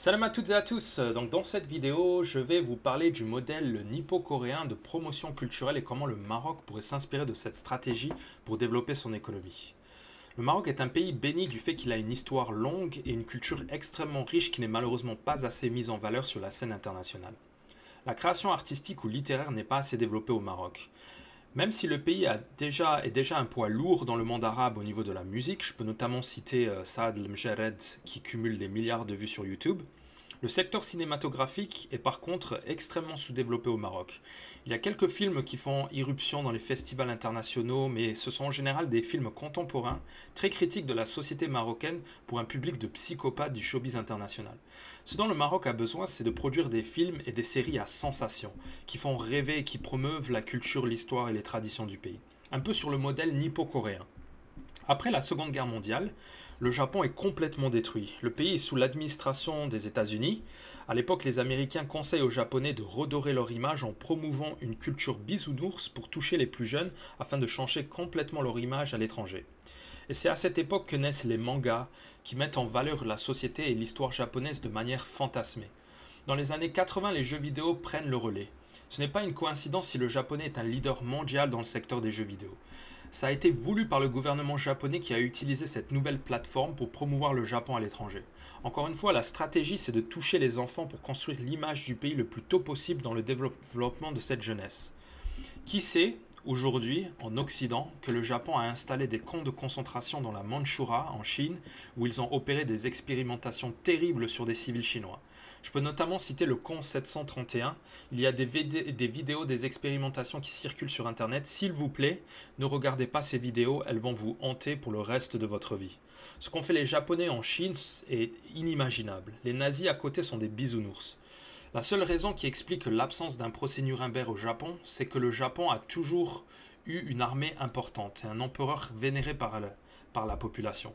Salam à toutes et à tous. Donc dans cette vidéo, je vais vous parler du modèle nippo-coréen de promotion culturelle et comment le Maroc pourrait s'inspirer de cette stratégie pour développer son économie. Le Maroc est un pays béni du fait qu'il a une histoire longue et une culture extrêmement riche qui n'est malheureusement pas assez mise en valeur sur la scène internationale. La création artistique ou littéraire n'est pas assez développée au Maroc. Même si le pays est déjà un poids lourd dans le monde arabe au niveau de la musique, je peux notamment citer Saad El-Mjared qui cumule des milliards de vues sur YouTube. Le secteur cinématographique est par contre extrêmement sous-développé au Maroc. Il y a quelques films qui font irruption dans les festivals internationaux, mais ce sont en général des films contemporains, très critiques de la société marocaine pour un public de psychopathes du showbiz international. Ce dont le Maroc a besoin, c'est de produire des films et des séries à sensation, qui font rêver et qui promeuvent la culture, l'histoire et les traditions du pays. Un peu sur le modèle nippo-coréen. Après la Seconde Guerre mondiale, le Japon est complètement détruit. Le pays est sous l'administration des États-Unis. À l'époque, les Américains conseillent aux Japonais de redorer leur image en promouvant une culture bisounours pour toucher les plus jeunes afin de changer complètement leur image à l'étranger. Et c'est à cette époque que naissent les mangas qui mettent en valeur la société et l'histoire japonaise de manière fantasmée. Dans les années 80, les jeux vidéo prennent le relais. Ce n'est pas une coïncidence si le japonais est un leader mondial dans le secteur des jeux vidéo. Ça a été voulu par le gouvernement japonais qui a utilisé cette nouvelle plateforme pour promouvoir le Japon à l'étranger. Encore une fois, la stratégie, c'est de toucher les enfants pour construire l'image du pays le plus tôt possible dans le développement de cette jeunesse. Qui sait, aujourd'hui, en Occident, que le Japon a installé des camps de concentration dans la Mandchourie, en Chine, où ils ont opéré des expérimentations terribles sur des civils chinois. Je peux notamment citer le camp 731. Il y a des vidéos des expérimentations qui circulent sur Internet. S'il vous plaît, ne regardez pas ces vidéos, elles vont vous hanter pour le reste de votre vie. Ce qu'ont fait les Japonais en Chine est inimaginable. Les nazis à côté sont des bisounours. La seule raison qui explique l'absence d'un procès Nuremberg au Japon, c'est que le Japon a toujours eu une armée importante et un empereur vénéré par la population.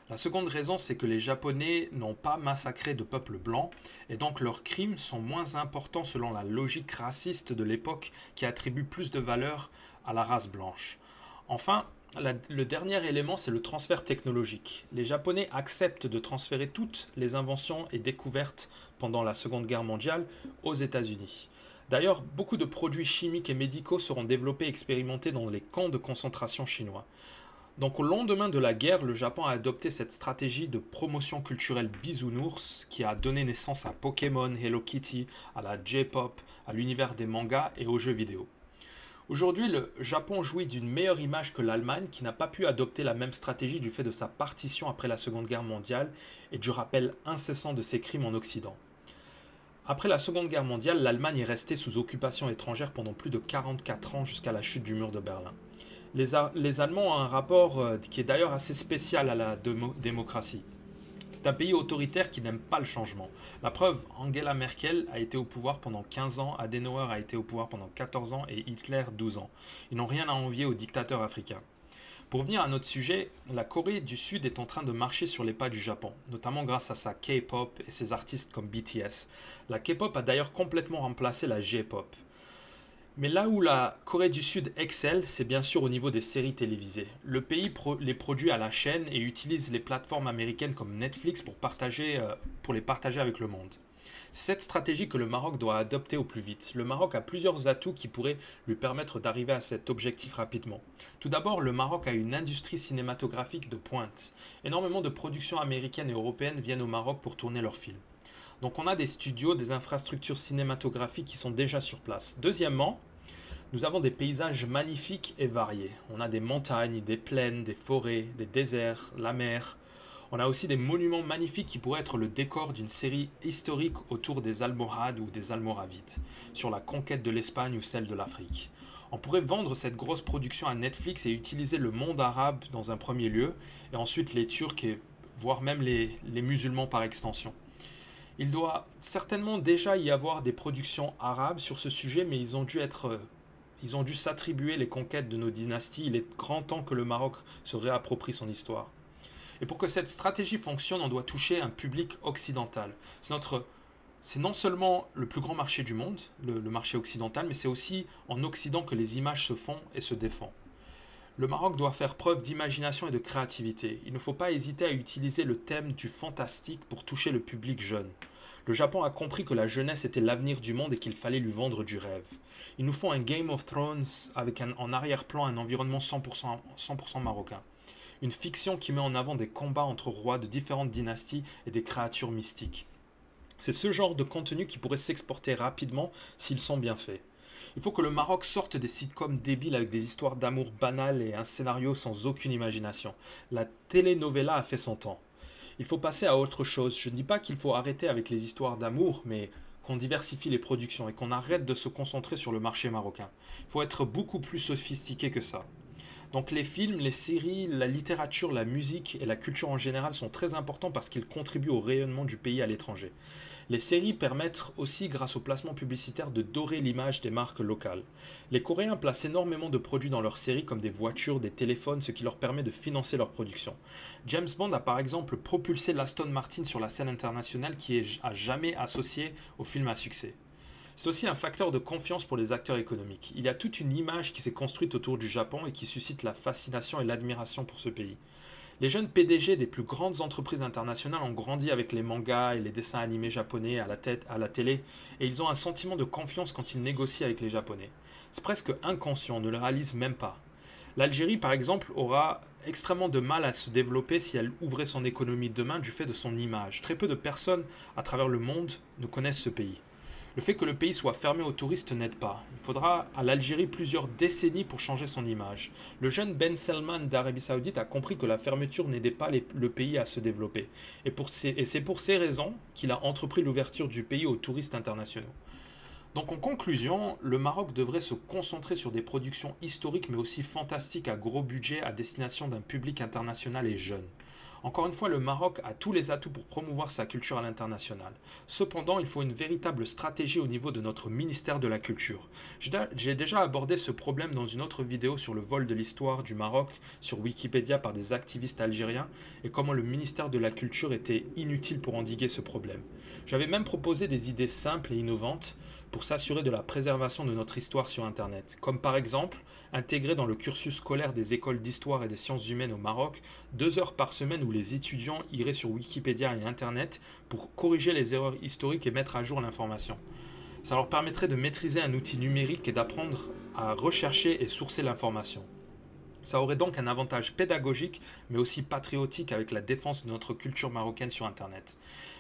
La seconde raison, c'est que les Japonais n'ont pas massacré de peuple blanc et donc leurs crimes sont moins importants selon la logique raciste de l'époque qui attribue plus de valeur à la race blanche. Enfin, le dernier élément, c'est le transfert technologique. Les Japonais acceptent de transférer toutes les inventions et découvertes pendant la Seconde Guerre mondiale aux États-Unis. D'ailleurs, beaucoup de produits chimiques et médicaux seront développés et expérimentés dans les camps de concentration chinois. Donc au lendemain de la guerre, le Japon a adopté cette stratégie de promotion culturelle bisounours qui a donné naissance à Pokémon, Hello Kitty, à la J-pop, à l'univers des mangas et aux jeux vidéo. Aujourd'hui, le Japon jouit d'une meilleure image que l'Allemagne qui n'a pas pu adopter la même stratégie du fait de sa partition après la Seconde Guerre mondiale et du rappel incessant de ses crimes en Occident. Après la Seconde Guerre mondiale, l'Allemagne est restée sous occupation étrangère pendant plus de 44 ans jusqu'à la chute du mur de Berlin. Les Allemands ont un rapport qui est d'ailleurs assez spécial à la démocratie. C'est un pays autoritaire qui n'aime pas le changement. La preuve, Angela Merkel a été au pouvoir pendant 15 ans, Adenauer a été au pouvoir pendant 14 ans et Hitler 12 ans. Ils n'ont rien à envier aux dictateurs africains. Pour revenir à notre sujet, la Corée du Sud est en train de marcher sur les pas du Japon, notamment grâce à sa K-pop et ses artistes comme BTS. La K-pop a d'ailleurs complètement remplacé la J-pop. Mais là où la Corée du Sud excelle, c'est bien sûr au niveau des séries télévisées. Le pays les produit à la chaîne et utilise les plateformes américaines comme Netflix pour les partager avec le monde. C'est cette stratégie que le Maroc doit adopter au plus vite. Le Maroc a plusieurs atouts qui pourraient lui permettre d'arriver à cet objectif rapidement. Tout d'abord, le Maroc a une industrie cinématographique de pointe. Énormément de productions américaines et européennes viennent au Maroc pour tourner leurs films. Donc on a des studios, des infrastructures cinématographiques qui sont déjà sur place. Deuxièmement, nous avons des paysages magnifiques et variés. On a des montagnes, des plaines, des forêts, des déserts, la mer. On a aussi des monuments magnifiques qui pourraient être le décor d'une série historique autour des Almohades ou des Almoravides, sur la conquête de l'Espagne ou celle de l'Afrique. On pourrait vendre cette grosse production à Netflix et utiliser le monde arabe dans un premier lieu, et ensuite les Turcs et voire même les musulmans par extension. Il doit certainement déjà y avoir des productions arabes sur ce sujet, mais ils ont dû s'attribuer les conquêtes de nos dynasties. Il est grand temps que le Maroc se réapproprie son histoire. Et pour que cette stratégie fonctionne, on doit toucher un public occidental. C'est non seulement le plus grand marché du monde, le marché occidental, mais c'est aussi en Occident que les images se font et se défendent. Le Maroc doit faire preuve d'imagination et de créativité. Il ne faut pas hésiter à utiliser le thème du fantastique pour toucher le public jeune. Le Japon a compris que la jeunesse était l'avenir du monde et qu'il fallait lui vendre du rêve. Ils nous font un Game of Thrones avec en arrière-plan un environnement 100% marocain. Une fiction qui met en avant des combats entre rois de différentes dynasties et des créatures mystiques. C'est ce genre de contenu qui pourrait s'exporter rapidement s'ils sont bien faits. Il faut que le Maroc sorte des sitcoms débiles avec des histoires d'amour banales et un scénario sans aucune imagination. La telenovela a fait son temps. Il faut passer à autre chose. Je ne dis pas qu'il faut arrêter avec les histoires d'amour, mais qu'on diversifie les productions et qu'on arrête de se concentrer sur le marché marocain. Il faut être beaucoup plus sophistiqué que ça. Donc les films, les séries, la littérature, la musique et la culture en général sont très importants parce qu'ils contribuent au rayonnement du pays à l'étranger. Les séries permettent aussi, grâce au placement publicitaire, de dorer l'image des marques locales. Les Coréens placent énormément de produits dans leurs séries comme des voitures, des téléphones, ce qui leur permet de financer leur production. James Bond a par exemple propulsé l'Aston Martin sur la scène internationale qui est à jamais associée au film à succès. C'est aussi un facteur de confiance pour les acteurs économiques. Il y a toute une image qui s'est construite autour du Japon et qui suscite la fascination et l'admiration pour ce pays. Les jeunes PDG des plus grandes entreprises internationales ont grandi avec les mangas et les dessins animés japonais à la télé, et ils ont un sentiment de confiance quand ils négocient avec les Japonais. C'est presque inconscient, on ne le réalise même pas. L'Algérie, par exemple, aura extrêmement de mal à se développer si elle ouvrait son économie demain du fait de son image. Très peu de personnes à travers le monde ne connaissent ce pays. Le fait que le pays soit fermé aux touristes n'aide pas. Il faudra à l'Algérie plusieurs décennies pour changer son image. Le jeune Ben Salman d'Arabie Saoudite a compris que la fermeture n'aidait pas le pays à se développer. Et c'est pour ces raisons qu'il a entrepris l'ouverture du pays aux touristes internationaux. Donc en conclusion, le Maroc devrait se concentrer sur des productions historiques mais aussi fantastiques à gros budget à destination d'un public international et jeune. Encore une fois, le Maroc a tous les atouts pour promouvoir sa culture à l'international. Cependant, il faut une véritable stratégie au niveau de notre ministère de la Culture. J'ai déjà abordé ce problème dans une autre vidéo sur le vol de l'histoire du Maroc sur Wikipédia par des activistes algériens et comment le ministère de la Culture était inutile pour endiguer ce problème. J'avais même proposé des idées simples et innovantes pour s'assurer de la préservation de notre histoire sur Internet, comme par exemple intégrer dans le cursus scolaire des écoles d'histoire et des sciences humaines au Maroc 2 heures par semaine où les étudiants iraient sur Wikipédia et Internet pour corriger les erreurs historiques et mettre à jour l'information. Ça leur permettrait de maîtriser un outil numérique et d'apprendre à rechercher et sourcer l'information. Ça aurait donc un avantage pédagogique, mais aussi patriotique avec la défense de notre culture marocaine sur Internet.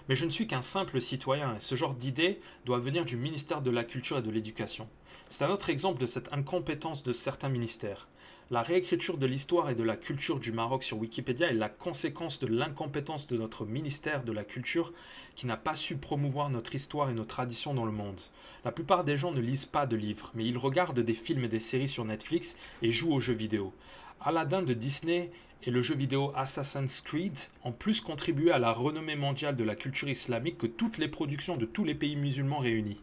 Mais je ne suis qu'un simple citoyen et ce genre d'idée doit venir du ministère de la Culture et de l'Éducation. C'est un autre exemple de cette incompétence de certains ministères. La réécriture de l'histoire et de la culture du Maroc sur Wikipédia est la conséquence de l'incompétence de notre ministère de la Culture qui n'a pas su promouvoir notre histoire et nos traditions dans le monde. La plupart des gens ne lisent pas de livres, mais ils regardent des films et des séries sur Netflix et jouent aux jeux vidéo. Aladdin de Disney et le jeu vidéo Assassin's Creed ont plus contribué à la renommée mondiale de la culture islamique que toutes les productions de tous les pays musulmans réunis.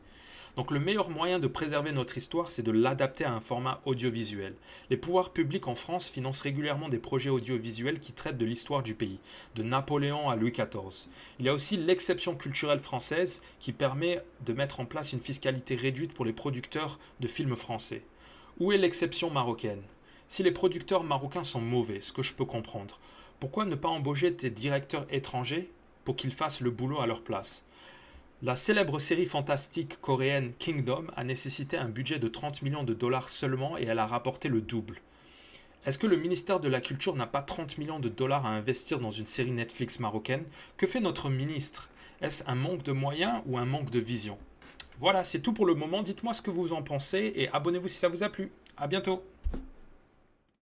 Donc le meilleur moyen de préserver notre histoire, c'est de l'adapter à un format audiovisuel. Les pouvoirs publics en France financent régulièrement des projets audiovisuels qui traitent de l'histoire du pays, de Napoléon à Louis XIV. Il y a aussi l'exception culturelle française qui permet de mettre en place une fiscalité réduite pour les producteurs de films français. Où est l'exception marocaine ? Si les producteurs marocains sont mauvais, ce que je peux comprendre, pourquoi ne pas embaucher des directeurs étrangers pour qu'ils fassent le boulot à leur place ? La célèbre série fantastique coréenne Kingdom a nécessité un budget de 30 millions de dollars seulement et elle a rapporté le double. Est-ce que le ministère de la Culture n'a pas 30 millions de dollars à investir dans une série Netflix marocaine ? Que fait notre ministre ? Est-ce un manque de moyens ou un manque de vision ? Voilà, c'est tout pour le moment. Dites-moi ce que vous en pensez et abonnez-vous si ça vous a plu. À bientôt.